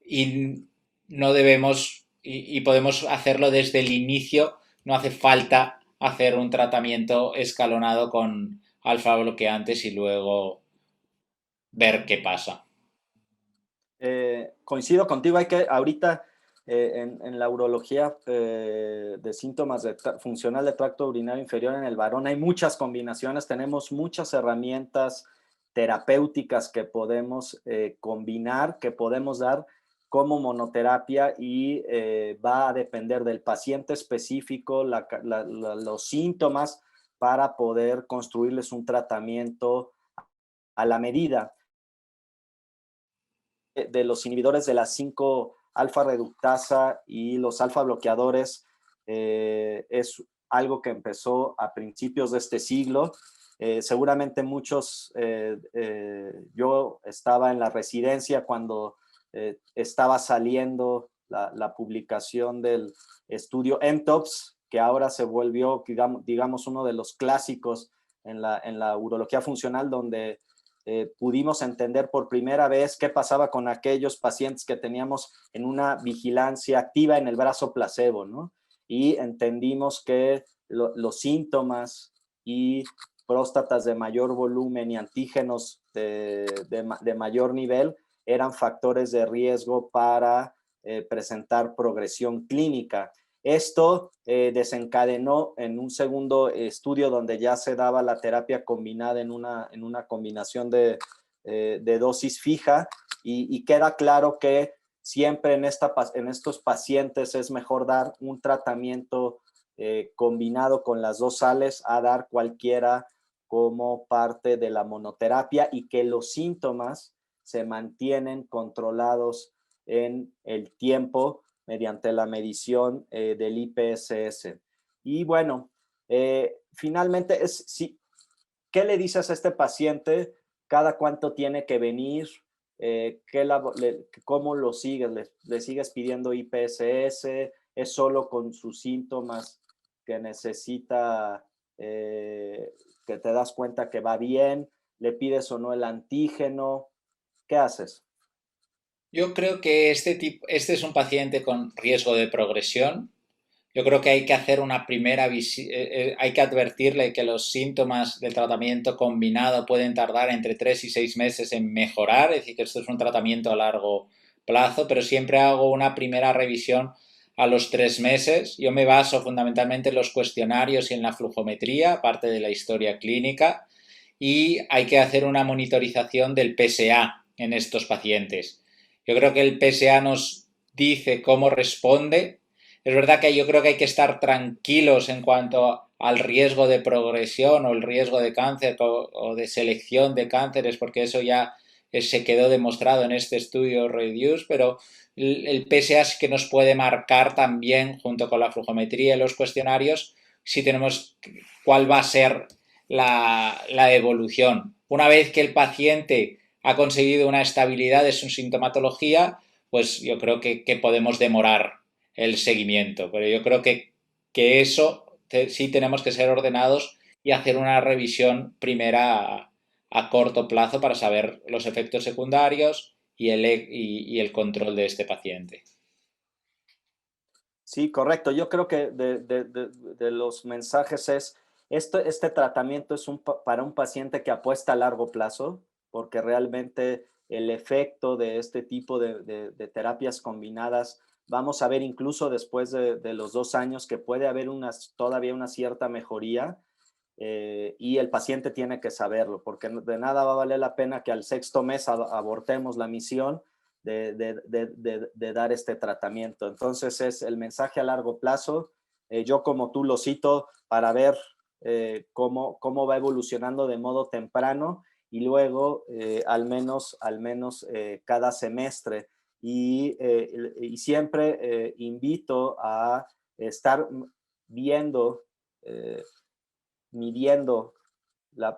Speaker 3: y no debemos, y podemos hacerlo desde el inicio, no hace falta hacer un tratamiento escalonado con alfa bloqueantes y luego ver qué pasa.
Speaker 2: Coincido contigo, hay que ahorita en la urología de síntomas funcional de tracto urinario inferior en el varón hay muchas combinaciones, tenemos muchas herramientas terapéuticas que podemos combinar, que podemos dar, como monoterapia y va a depender del paciente específico, los síntomas para poder construirles un tratamiento a la medida. De los inhibidores de la 5-alfa reductasa y los alfa bloqueadores es algo que empezó a principios de este siglo. Seguramente muchos, yo estaba en la residencia cuando estaba saliendo la publicación del estudio mTOPS, que ahora se volvió, digamos, uno de los clásicos en la urología funcional, donde pudimos entender por primera vez qué pasaba con aquellos pacientes que teníamos en una vigilancia activa en el brazo placebo, ¿no? Y entendimos que los síntomas y próstatas de mayor volumen y antígenos de mayor nivel eran factores de riesgo para presentar progresión clínica. Esto desencadenó en un segundo estudio donde ya se daba la terapia combinada en una combinación de dosis fija y queda claro que siempre en estos pacientes es mejor dar un tratamiento combinado con las dos sales a dar cualquiera como parte de la monoterapia y que los síntomas se mantienen controlados en el tiempo mediante la medición del IPSS. Y bueno, finalmente, ¿qué le dices a este paciente? ¿Cada cuánto tiene que venir? ¿Cómo lo sigues? ¿Le sigues pidiendo IPSS? ¿Es solo con sus síntomas que necesita, que te das cuenta que va bien? ¿Le pides o no el antígeno? ¿Qué haces?
Speaker 3: Yo creo que este es un paciente con riesgo de progresión. Yo creo que hay que hacer una primera visita, hay que advertirle que los síntomas del tratamiento combinado pueden tardar entre 3 y 6 meses en mejorar, es decir, que esto es un tratamiento a largo plazo, pero siempre hago una primera revisión a los 3 meses. Yo me baso fundamentalmente en los cuestionarios y en la flujometría, aparte de la historia clínica, y hay que hacer una monitorización del PSA en estos pacientes. Yo creo que el PSA nos dice cómo responde. Es verdad que yo creo que hay que estar tranquilos en cuanto al riesgo de progresión o el riesgo de cáncer o de selección de cánceres, porque eso ya se quedó demostrado en este estudio REDUCE, pero el PSA es que nos puede marcar también, junto con la flujometría y los cuestionarios, si tenemos cuál va a ser la evolución. Una vez que el paciente ha conseguido una estabilidad de su sintomatología, pues yo creo que podemos demorar el seguimiento. Pero yo creo que eso sí tenemos que ser ordenados y hacer una revisión primera a corto plazo para saber los efectos secundarios y el control de este paciente.
Speaker 2: Sí, correcto. Yo creo que de los mensajes es, este tratamiento es para un paciente que apuesta a largo plazo, porque realmente el efecto de este tipo de terapias combinadas, vamos a ver incluso después de los 2 años que puede haber todavía una cierta mejoría y el paciente tiene que saberlo, porque de nada va a valer la pena que al 6º mes abortemos la misión de dar este tratamiento. Entonces es el mensaje a largo plazo. Yo como tú lo cito para ver cómo va evolucionando de modo temprano y luego al menos cada semestre. Y siempre invito a estar viendo, midiendo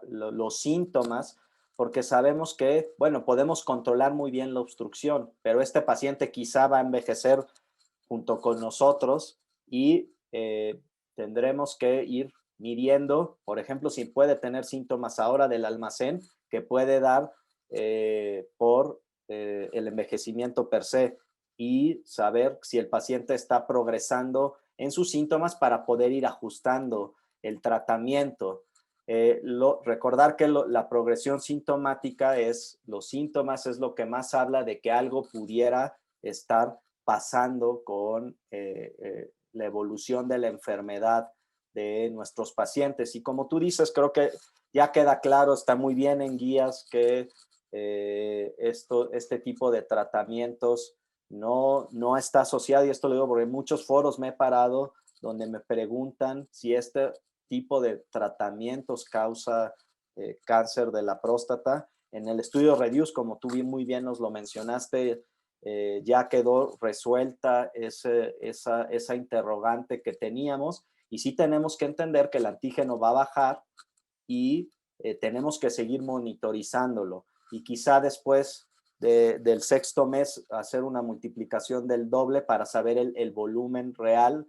Speaker 2: los síntomas, porque sabemos que, bueno, podemos controlar muy bien la obstrucción, pero este paciente quizá va a envejecer junto con nosotros y tendremos que ir midiendo, por ejemplo, si puede tener síntomas ahora del almacén que puede dar por el envejecimiento per se y saber si el paciente está progresando en sus síntomas para poder ir ajustando el tratamiento. Recordar que la progresión sintomática los síntomas es lo que más habla de que algo pudiera estar pasando con la evolución de la enfermedad de nuestros pacientes. Y como tú dices, creo que ya queda claro, está muy bien en guías que este tipo de tratamientos no está asociado, y esto lo digo porque en muchos foros me he parado donde me preguntan si este tipo de tratamientos causa cáncer de la próstata. En el estudio REDUCE, como tú muy bien nos lo mencionaste, ya quedó resuelta esa interrogante que teníamos, y sí tenemos que entender que el antígeno va a bajar y tenemos que seguir monitorizándolo, y quizá después del sexto mes hacer una multiplicación del doble para saber el volumen real,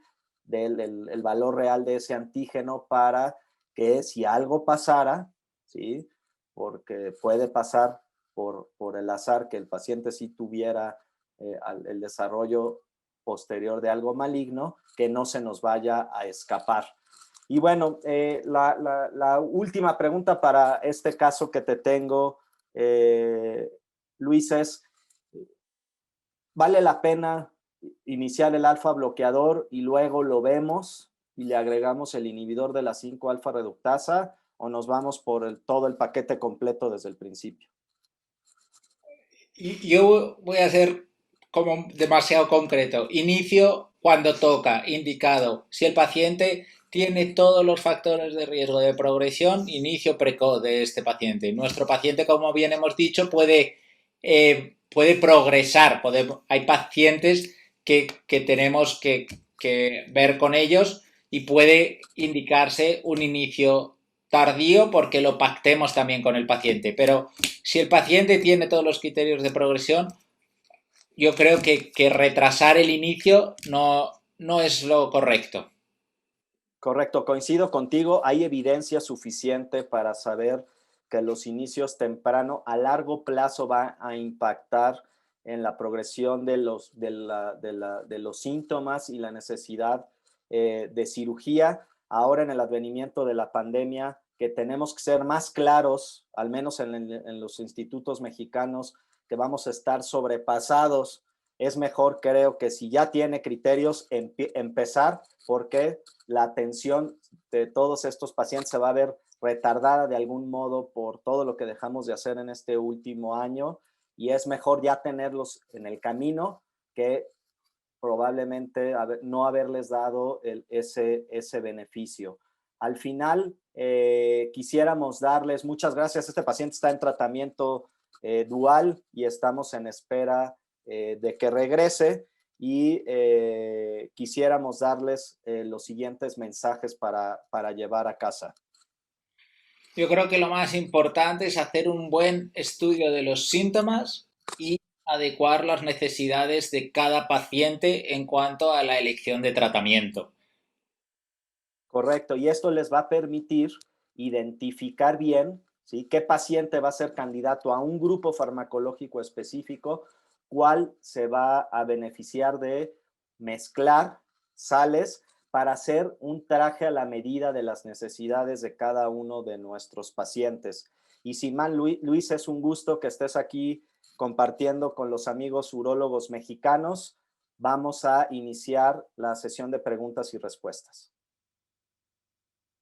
Speaker 2: el valor real de ese antígeno, para que si algo pasara, ¿sí? Porque puede pasar por el azar que el paciente sí tuviera el desarrollo posterior de algo maligno, que no se nos vaya a escapar. Y bueno, la última pregunta para este caso que te tengo, Luis, es, ¿vale la pena iniciar el alfa bloqueador y luego lo vemos y le agregamos el inhibidor de la 5-alfa reductasa, o nos vamos por todo el paquete completo desde el principio?
Speaker 3: Y yo voy a ser como demasiado concreto. Inicio cuando toca, indicado. Si el paciente tiene todos los factores de riesgo de progresión, inicio precoz de este paciente. Nuestro paciente, como bien hemos dicho, puede progresar. Hay pacientes que tenemos que ver con ellos, y puede indicarse un inicio tardío porque lo pactemos también con el paciente. Pero si el paciente tiene todos los criterios de progresión, yo creo que retrasar el inicio no es lo correcto.
Speaker 2: Correcto, coincido contigo. Hay evidencia suficiente para saber que los inicios temprano a largo plazo van a impactar en la progresión de los síntomas y la necesidad de cirugía. Ahora, en el advenimiento de la pandemia, que tenemos que ser más claros, al menos en los institutos mexicanos, que vamos a estar sobrepasados. Es mejor, creo, que si ya tiene criterios, empezar, porque la atención de todos estos pacientes se va a ver retardada de algún modo por todo lo que dejamos de hacer en este último año, y es mejor ya tenerlos en el camino que probablemente no haberles dado ese beneficio. Al final, quisiéramos darles muchas gracias. Este paciente está en tratamiento dual y estamos en espera de que regrese, y quisiéramos darles los siguientes mensajes para llevar a casa.
Speaker 3: Yo creo que lo más importante es hacer un buen estudio de los síntomas y adecuar las necesidades de cada paciente en cuanto a la elección de tratamiento.
Speaker 2: Correcto, y esto les va a permitir identificar bien, ¿sí?, qué paciente va a ser candidato a un grupo farmacológico específico, cuál se va a beneficiar de mezclar sales para hacer un traje a la medida de las necesidades de cada uno de nuestros pacientes. Y sin más, Luis, es un gusto que estés aquí compartiendo con los amigos urólogos mexicanos. Vamos a iniciar la sesión de preguntas y respuestas.